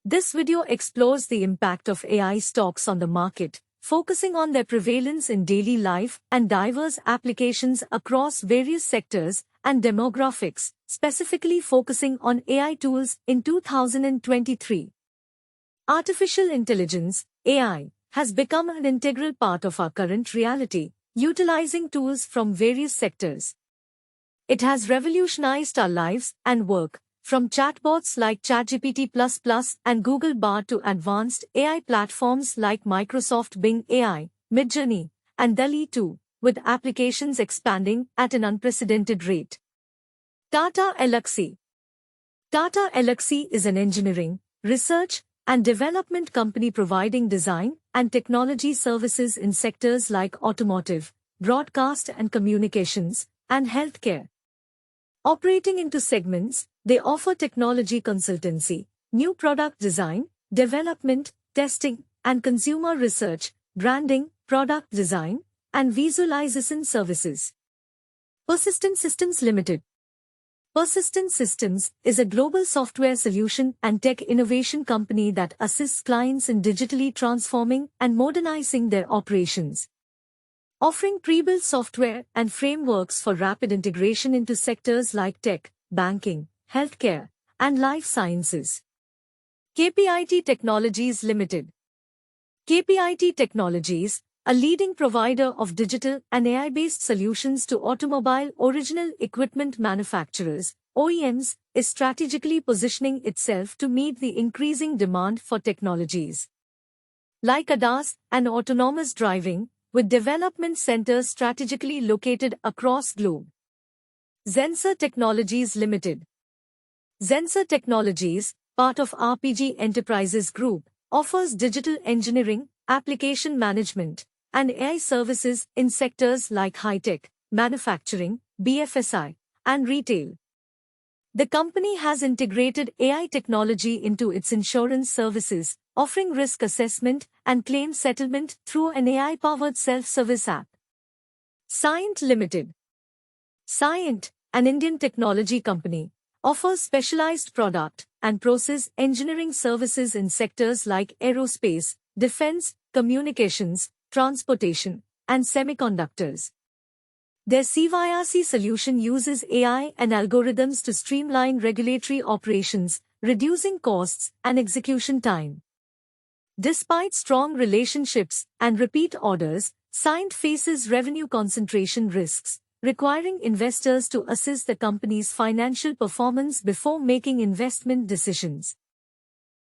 This video explores the impact of AI stocks on the market, focusing on their prevalence in daily life and diverse applications across various sectors and demographics, specifically focusing on AI tools in 2023. Artificial intelligence, AI, has become an integral part of our current reality, utilizing tools from various sectors. It has revolutionized our lives and work, from chatbots like ChatGPT++ and Google Bard to advanced AI platforms like Microsoft Bing AI, Midjourney, and DALL-E 2, with applications expanding at an unprecedented rate. Tata Elxsi. Tata Elxsi is an engineering, research, and development company providing design and technology services in sectors like automotive, broadcast and communications, and healthcare. Operating into segments, they offer technology consultancy, new product design, development, testing, and consumer research, branding, product design, and visualization services. Persistent Systems Limited. Persistent Systems is a global software solution and tech innovation company that assists clients in digitally transforming and modernizing their operations. Offering pre-built software and frameworks for rapid integration into sectors like tech, banking, healthcare, and life sciences. KPIT Technologies Limited. KPIT Technologies, a leading provider of digital and AI-based solutions to automobile original equipment manufacturers, OEMs, is strategically positioning itself to meet the increasing demand for technologies like ADAS and autonomous driving, with development centers strategically located across globe. Zensar Technologies Limited. Zensar Technologies, part of RPG Enterprises Group, offers digital engineering, application management, and AI services in sectors like high-tech, manufacturing, BFSI, and retail. The company has integrated AI technology into its insurance services, offering risk assessment and claim settlement through an AI-powered self-service app. Cyient Limited. Cyient, an Indian technology company, offers specialized product and process engineering services in sectors like aerospace, defense, communications, transportation, and semiconductors. Their CYRC solution uses AI and algorithms to streamline regulatory operations, reducing costs and execution time. Despite strong relationships and repeat orders, Cyient faces revenue concentration risks, requiring investors to assess the company's financial performance before making investment decisions.